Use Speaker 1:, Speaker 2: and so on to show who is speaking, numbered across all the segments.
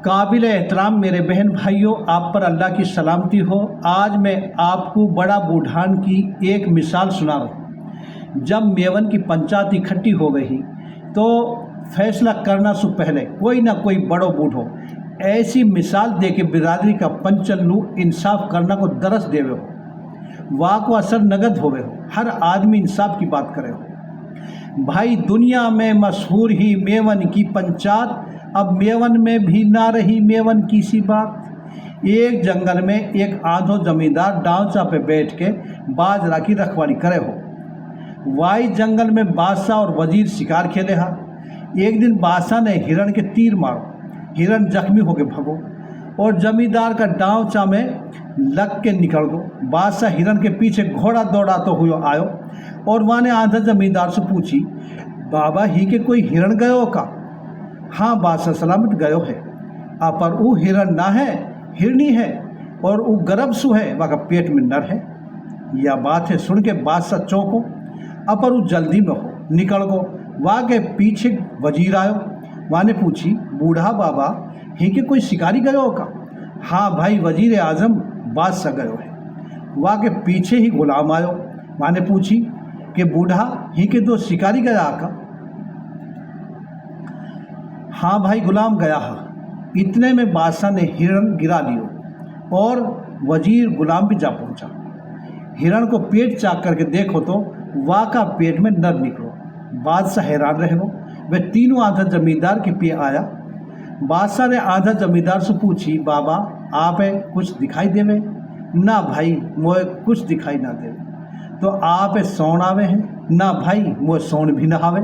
Speaker 1: काबिल एहतराम मेरे बहन भाइयों, आप पर अल्लाह की सलामती हो। आज मैं आपको बड़ा बूढ़ान की एक मिसाल सुना रहा हूँ। जब मेवन की पंचायत इकट्ठी हो गई तो फैसला करना से पहले कोई ना कोई बड़ो बूढ़ो ऐसी मिसाल दे के बिरादरी का पंचल्लू इंसाफ करना को दरस देवे हो, वाह को असर नगद होवे हो। हर आदमी इंसाफ की बात करे हो। भाई दुनिया में मशहूर ही मेवन की पंचायत, अब मेवन में भी ना रही मेवन की सी बात। एक जंगल में एक आधो जमींदार डांचा पे बैठ के बाजरा की रखवाली करे हो। वाई जंगल में बादशाह और वजीर शिकार खेले हा। एक दिन बादशाह ने हिरण के तीर मारो, हिरण जख्मी होके भगो और जमींदार का डांचा में लग के निकल गो। बादशाह हिरण के पीछे घोड़ा दौड़ाते हुए आयो और माने आधा जमींदार से पूछी, बाबा ही के कोई हिरण गयो का? हाँ बादशाह सलामत गयो है, पर वो हिरण ना है, हिरनी है और वो गर्भ सु है, वह पेट में नर है। यह बात है सुन के बादशाह चौंको, पर वो जल्दी में हो निकल गो। वहाँ के पीछे वजीर आयो, वहाँ ने पूछी, बूढ़ा बाबा ही के कोई शिकारी गयो का? हाँ भाई वजीर आजम बादशाह गयो है। वहाँ के पीछे ही गुलाम आयो, वहाँ ने पूछी कि बूढ़ा ही के दो शिकारी गया का? हाँ भाई गुलाम गया हा। इतने में बादशाह ने हिरण गिरा लियो और वजीर गुलाम भी जा पहुंचा। हिरण को पेट चाक करके देखो तो वाह का पेट में नर निकलो। बादशाह हैरान रह गो। वे तीनों आधा जमींदार के पे आया। बादशाह ने आधा जमींदार से पूछी, बाबा आप कुछ दिखाई देवे? ना भाई मोए कुछ दिखाई ना देवे। तो आप सौण आवे हैं? ना भाई मोए सौण भी ना आवे।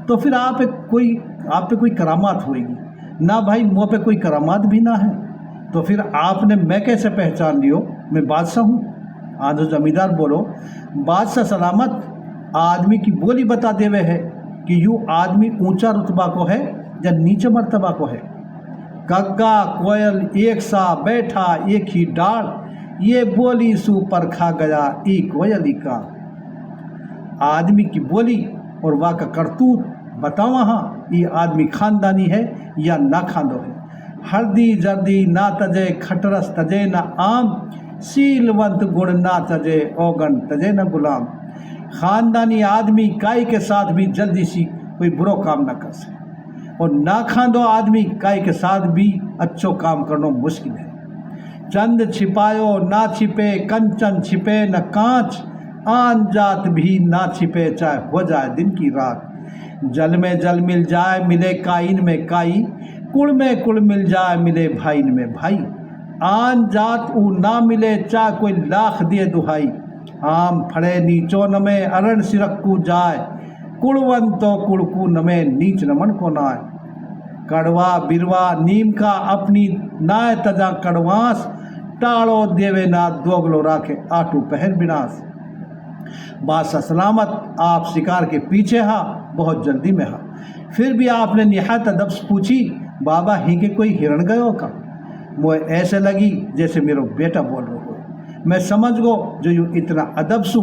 Speaker 1: तो फिर आप पे कोई करामात होएगी? ना भाई मुँह पे कोई करामात भी ना है। तो फिर आपने मैं कैसे पहचान लियो मैं बादशाह हूँ? आधो जमींदार बोलो, बादशाह सलामत आदमी की बोली बता देवे है कि यूँ आदमी ऊंचा रुतबा को है या नीचे मर्तबा को है। कग्गा कोयल एक सा बैठा एक ही डाल, ये बोली सु पर खा गया ई कोयली का। आदमी की बोली और वाह का करतूत बताओ, हाँ ये आदमी खानदानी है या ना खानदो है। हरदी जर्दी ना तजे, खटरस तजे ना आम, सीलवंत गुण ना तजे, औगन तजे ना गुलाम। खानदानी आदमी काई के साथ भी जल्दी सी कोई बुरो काम ना कर सके और ना खानदो आदमी काई के साथ भी अच्छो काम करना मुश्किल है। चंद छिपायो ना छिपे, कंचन छिपे न कांच, आन जात भी ना छिपे चाहे हो जाए दिन की रात। जल में जल मिल जाए मिले काइन में काई, कुल में कुल मिल जाए मिले भाइन में भाई। आन जात ऊ ना मिले चाहे कोई लाख दिए दुहाई, आम फड़े नीचो न में अरण सिरक्कू जाए, कुड़वन तो कुड़कू न में नीच नमन को नाय। कड़वा बिरवा नीम का अपनी नाय तजा कड़वास, टाड़ो देवे ना दोगलो राखे आटू पहर विनाश। बादशाह सलामत आप शिकार के पीछे हा, बहुत जल्दी में हा। फिर भी आपने निहायत अदब से पूछी, बाबा ही के कोई हिरण गयो का? मुझे ऐसे लगी जैसे मेरा बेटा बोल रहा हो। मैं समझ गो जो यूँ इतना अदब सु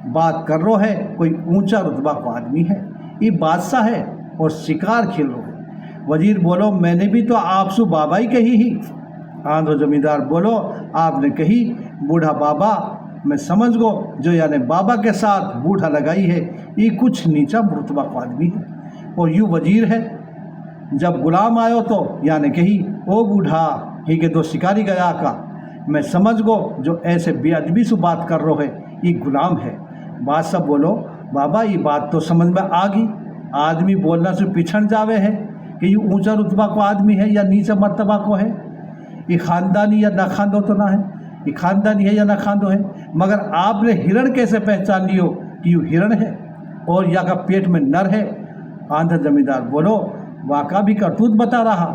Speaker 1: बात कर रो है कोई ऊंचा रुतबा को आदमी है, ये बादशाह है और शिकार खेल रो है। वजीर बोलो, मैंने भी तो आपसु बाबा ही कही ही। आंधो जमींदार बोलो, आपने कही बूढ़ा बाबा, मैं समझ गो जो यानी बाबा के साथ बूढ़ा लगाई है ये कुछ नीचा रुतबा को आदमी है। और यूँ वजीर है। जब गुलाम आयो तो यानी कही, ओ बूढ़ा ही के दो शिकारी गया का? मैं समझ गो जो ऐसे बेअदबी से बात कर रहे है ये गुलाम है। बादशाह बोलो, बाबा ये बात तो समझ में आ गई, आदमी बोलना से पिछड़ जावे है कि ये ऊंचा रुतबा को आदमी है या नीचा मर्तबा को है। ये खानदानी या ना खानदो तो ना है, ये खानदानी है या ना खानदो है। मगर आपने हिरण कैसे पहचान लियो कि ये हिरण है और या का पेट में नर है? आंधा जमींदार बोलो, वाका भी करतूत बता रहा।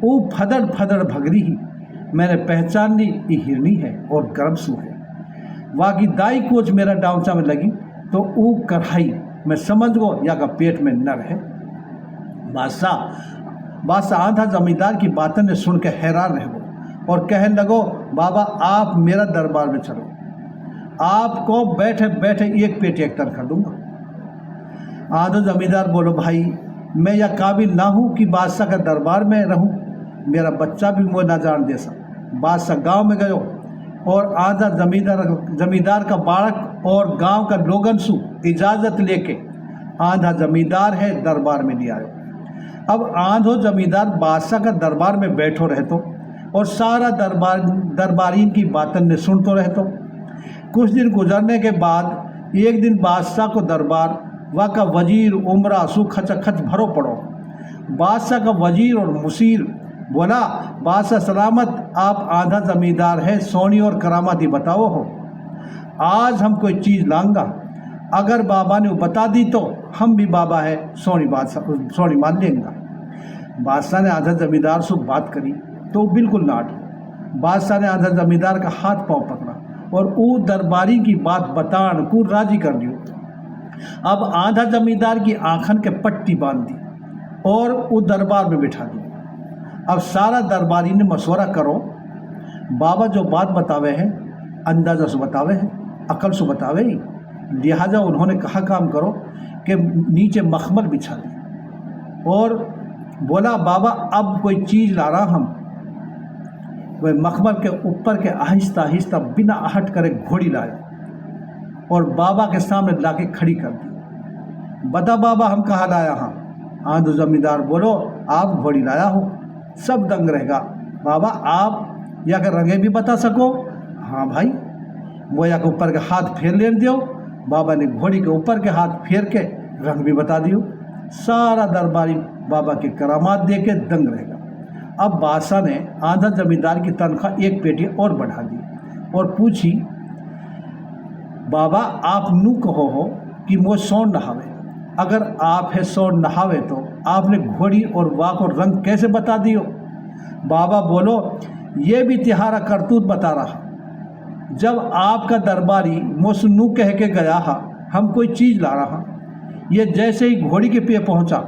Speaker 1: वो फदड़ फदड़ भगरी ही, मैंने पहचान ली ये हिरनी है और गर्भ सु है। वाकी दाई कोच मेरा डांचा में लगी तो वो कढ़ाई मैं समझ गो या का पेट में नर है। बादशाह आंधा जमींदार की बातें ने सुन के हैरान रह गो और कहने लगो, बाबा आप मेरा दरबार में चलो, आपको बैठे बैठे एक पेटी अख्तर कर दूंगा। आंधो जमींदार बोलो, भाई मैं यह काबिल ना हूँ कि बादशाह का दरबार में रहूँ। मेरा बच्चा भी मोह ना जान दे सा। बादशाह गांव में गयो और आधा जमींदार का बालक और गांव का लोगन सु इजाज़त लेके आधा जमींदार है दरबार में ले आयो। अब आधो जमींदार बादशाह का दरबार में बैठो रहतो और सारा दरबारीन की बातन ने सुनतो रहतो। कुछ दिन गुजरने के बाद एक दिन बादशाह को दरबार वह का वजीर उमरा सु खचखच भरो पड़ो। बादशाह का वजीर और मुशीर बोला, बादशाह सलामत, आप आधा जमींदार है, सोनी और करामाती बताओ हो। आज हम कोई चीज़ लाऊंगा, अगर बाबा ने बता दी तो हम भी बाबा है सोनी मान लेंगे। बादशाह ने आधा जमींदार से बात करी तो बिल्कुल नाट। बादशाह ने आधा जमींदार का हाथ पांव पकड़ा और वो दरबारी की बात बतान को राजी कर दियो। अब आधा जमींदार की आंखन के पट्टी बांध दी और वो दरबार में बिठा दी। अब सारा दरबारी ने मशवरा करो, बाबा जो बात बतावे हैं अंदाजा से बतावे हैं, अकल से बतावे ही। लिहाजा उन्होंने कहा काम करो कि नीचे मखमल बिछा दी और बोला, बाबा अब कोई चीज़ ला रहा हम। वह मखमल के ऊपर के आहिस्ता आहिस्ता बिना आहट करे घोड़ी लाए और बाबा के सामने लाके खड़ी कर दी। बता बाबा हम कहाँ लाया हाँ। आधो जमींदार बोलो, आप घोड़ी लाया हो, सब दंग रहेगा। बाबा आप या के रंगे भी बता सको। हाँ भाई, वो या के ऊपर के हाथ फेर ले दियो। बाबा ने घोड़ी के ऊपर के हाथ फेर के रंग भी बता दियो। सारा दरबारी बाबा के करामात दे के दंग रहेगा। अब बादशाह ने आधा जमींदार की तनख्वाह एक पेटी और बढ़ा दी और पूछी, बाबा आप नू कहो हो कि मुझ सोन नहावे, अगर आप है सोन नहावे तो आपने घोड़ी और वाक और रंग कैसे बता दियो। बाबा बोलो, ये भी तिहारा करतूत बता रहा। जब आपका दरबारी मुझसे कह के गया हा हम कोई चीज़ ला रहा, ये जैसे ही घोड़ी के पे पहुंचा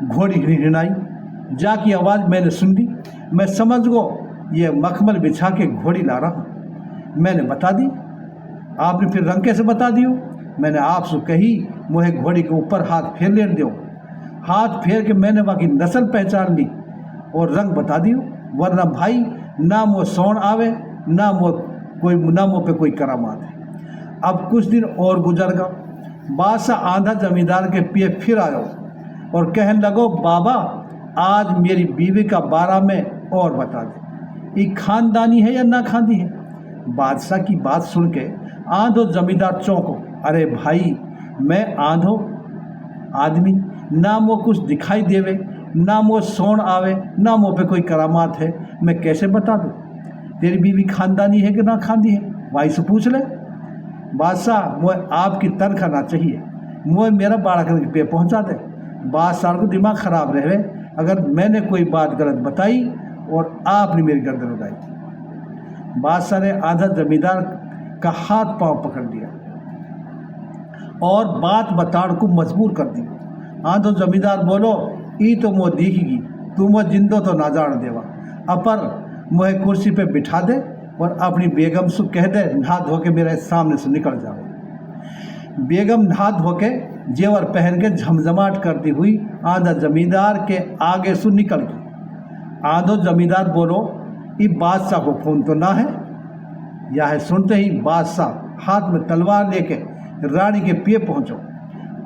Speaker 1: घोड़ी हिरनाई जाकी आवाज़ मैंने सुन ली। मैं समझ गो ये मखमल बिछा के घोड़ी ला रहा। मैंने बता दी। आपने फिर रंग कैसे बता दियो। मैंने आपसे कही मुझे घोड़ी के ऊपर हाथ फेर ले दो। हाथ फेर के मैंने बाकी नस्ल पहचान ली और रंग बता दियो, वरना भाई ना मुँह सोन आवे ना मुँह पे कोई करामात है। अब कुछ दिन और गुजर गया। बादशाह आधा जमींदार के पिए फिर आयो और कहने लगो, बाबा आज मेरी बीवी का बारे में और बता दे, ये खानदानी है या ना खानदानी है। बादशाह की बात सुन के आधो जमींदार चौंको। अरे भाई, मैं आधो आदमी, ना मुँह कुछ दिखाई देवे ना मुँह सोन आवे ना मुँह पे कोई करामात है, मैं कैसे बता दूँ तेरी बीवी खानदानी है कि ना खानदी है। भाई से पूछ ले। बादशाह मुझे आपकी तनख्वाह ना चाहिए, मुझे मेरा बाड़क पे पहुंचा दे। बादशाह को दिमाग ख़राब रहे अगर मैंने कोई बात गलत बताई और आपने मेरी गर्दन उड़ाई। बादशाह ने आधा जमींदार का हाथ पांव पकड़ लिया और बात बताने को मजबूर कर दी। आधो जमींदार बोलो, ई तो मुँह दिखेगी, तू मुँह जिंदो तो ना जान देवा, अपर मुझे कुर्सी पे बिठा दे और अपनी बेगम से कह दे नहा धो के मेरे सामने से निकल जाओ। बेगम नहा धो के जेवर पहन के झमझमाट करती हुई आधा जमींदार के आगे से निकल गई। आधो जमींदार बोलो, ये बादशाह को खून तो ना है। यह सुनते ही बादशाह हाथ में तलवार लेके रानी के पिए पहुँचो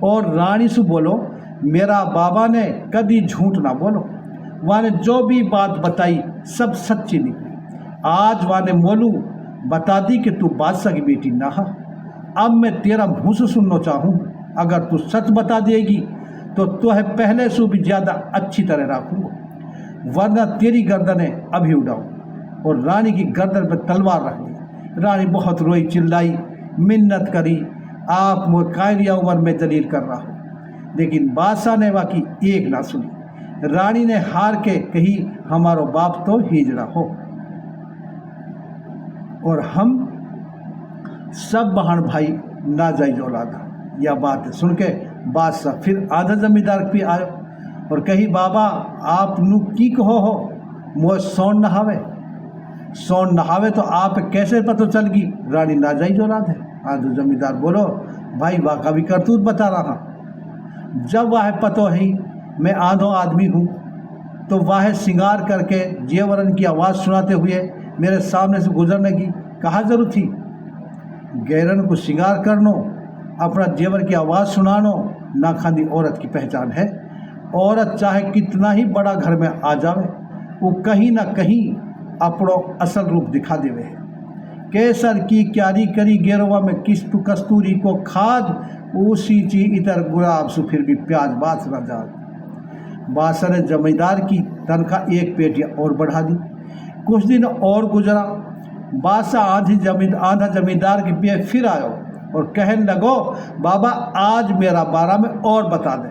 Speaker 1: और रानी से बोलो, मेरा बाबा ने कभी झूठ ना बोलो, वाने जो भी बात बताई सब सच्ची निकली। आज वाने मोलू बता दी कि तू बादशाह की बेटी ना है। अब मैं तेरा मुँह से सुनना चाहूँ, अगर तू सच बता देगी तो तुझे पहले से भी ज़्यादा अच्छी तरह रखूँगा, वरना तेरी गर्दनें अभी उड़ाऊँ। और रानी की गर्दन पर तलवार रख दी। रानी बहुत रोई, चिल्लाई, मिन्नत करी, आप मुझे कायरिया उम्र में जलील कर रहा हो। लेकिन बादशाह ने वाकी एक ना सुनी। रानी ने हार के कही, हमारो बाप तो हिजड़ा हो और हम सब बहन भाई ना जाई औलादा। यह बात सुन के बादशाह फिर आधा जमींदार पे आयो और कही, बाबा आप नू की कहो हो, मुझे सोन नहावे तो आप कैसे पता चलगी रानी ना जाई औलाद है। आधो जमींदार बोलो, भाई वाका भी करतूत बता रहा, जब वह पतो है मैं आधो आदमी हूँ तो वह श्रृंगार करके जेवरन की आवाज़ सुनाते हुए मेरे सामने से गुजरने की कहा जरूरत थी। गैरन को श्रृंगार करनो, अपना जेवर की आवाज़ सुनानो ना खांदी औरत की पहचान है। औरत चाहे कितना ही बड़ा घर में आ जावे, वो कहीं ना कहीं अपनो असल रूप दिखा देवे है। केसर की क्यारी करी गेरवा में किस्तु कस्तूरी को खाद, उसी ची इतर गुलाब सु फिर भी प्याज बात न जात। बादशाह ने जमींदार की तनख्वाह एक पेटियाँ और बढ़ा दी। कुछ दिन और गुजरा। बादशाह आधा जमींदार के पे फिर आयो और कहने लगो, बाबा आज मेरा बारे में और बता दे,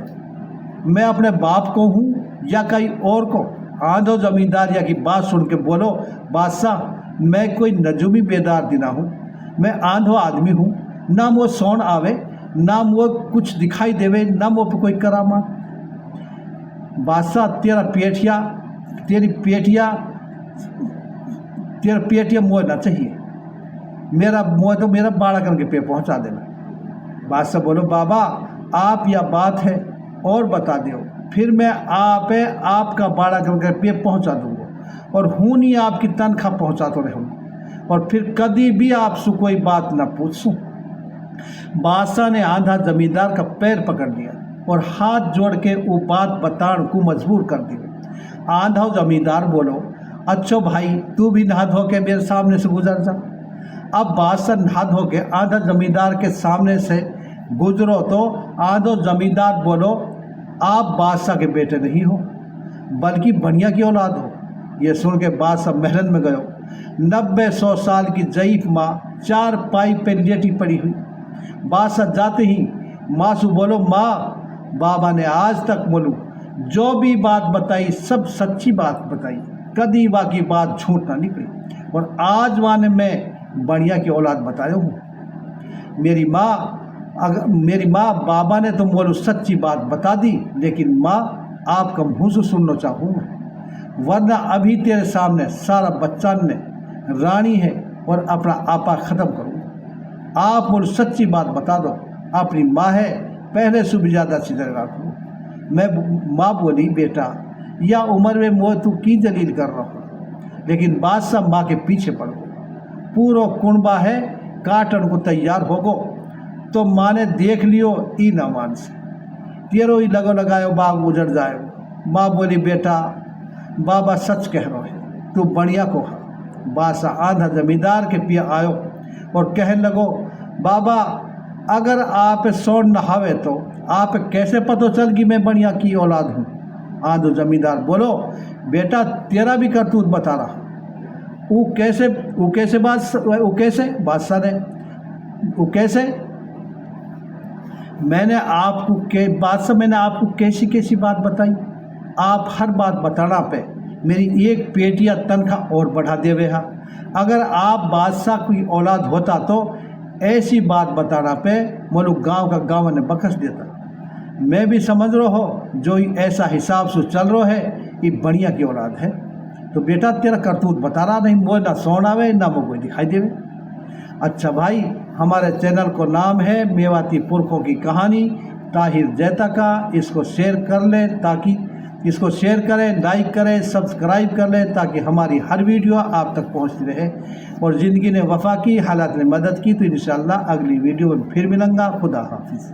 Speaker 1: मैं अपने बाप को हूँ या कहीं और को। आधो जमींदार या की बात सुन के बोलो, बादशाह मैं कोई नजूमी बेदार दिना हूँ, मैं आंधो आदमी हूँ, ना वो सोन आवे, ना वो कुछ दिखाई देवे, ना वो पे कोई करामात। बादशाह तेरी पेटिया मोह ना चाहिए, मेरा मोह तो मेरा बाड़ा करके पे पहुँचा देना। बादशाह बोलो, बाबा आप या बात है और बता दो, फिर मैं आपका बाड़ा करके पे पहुँचा दूँगा और हूँ नहीं आपकी तनख्वाह पहुँचा तो रहूँ और फिर कभी भी आपसे कोई बात ना पूछूँ। बादशाह ने आधा जमींदार का पैर पकड़ लिया और हाथ जोड़ के वो बात बताने को मजबूर कर दिया। आधा जमींदार बोलो, अच्छो भाई तू भी नहा धो के मेरे सामने से गुजर जा। अब बादशाह नहा धो के आधा जमींदार के सामने से गुजरो तो आधो जमींदार बोलो, आप बादशाह के बेटे नहीं हो बल्कि बनिया की औलाद हो। ये सुन के बादशाह महल में गयो। 90-100 साल की ज़ईफ माँ 4 पाई पे लेटी पड़ी हुई। बादशाह जाते ही माँ से बोलो, माँ बाबा ने आज तक बोलूँ जो भी बात बताई सब सच्ची बात बताई, कदी वा की बात झूठ ना निकली और आज वाने मैं बढ़िया की औलाद बताया हूँ। मेरी माँ बाबा ने तो बोलो सच्ची बात बता दी, लेकिन माँ आपका मुँह से सुनना चाहूँगा, वरना अभी तेरे सामने सारा बच्चा ने रानी है और अपना आपा ख़त्म करूँगा। आप बोलो सच्ची बात बता दो, अपनी माँ है पहले से भी ज़्यादा अच्छी तरह रखूँ। मैं माँ बोली, बेटा या उम्र में मोह तू की जलील कर रहा हूँ, लेकिन बादशाह माँ के पीछे पड़ गो, पूरा कुंबा है काटन को तैयार हो गो, तो माँ ने देख लियो ई ना मान से तेरो ही लगो लगायो बाग उजड़ जाए। माँ बोली, बेटा बाबा सच कह रहा है, तू बढ़िया को है। बादशाह आधा जमींदार के पिया आयो और कहने लगो, बाबा अगर आप सोन नहावे तो आप कैसे पता चल कि मैं बढ़िया की औलाद हूँ। आधो जमींदार बोलो, बेटा तेरा भी करतूत बता रहा। वो कैसे बादशाह ने वो कैसे मैंने आपको कैसी बात बताई। आप हर बात बताना पे मेरी एक पेटिया तनख्वाह और बढ़ा देवे हा। अगर आप बादशाह की औलाद होता तो ऐसी बात बताना पे मोलू गांव का गाँव ने बखस देता। मैं भी समझ रहा हो जो ऐसा हिसाब से चल रहा है ये बढ़िया की औलाद है। तो बेटा तेरा करतूत बता रहा नहीं, वो ना सोन आवे ना वो कोई दिखाई देवे। अच्छा भाई, हमारे चैनल को नाम है मेवाती पुरखों की कहानी ताहिर जैता का। इसको शेयर कर लें, ताकि इसको शेयर करें, लाइक करें, सब्सक्राइब कर लें, ताकि हमारी हर वीडियो आप तक पहुंचती रहे। और ज़िंदगी ने वफा की, हालात ने मदद की, तो इंशाअल्लाह अगली वीडियो में फिर मिलूँगा। खुदा हाफिज़।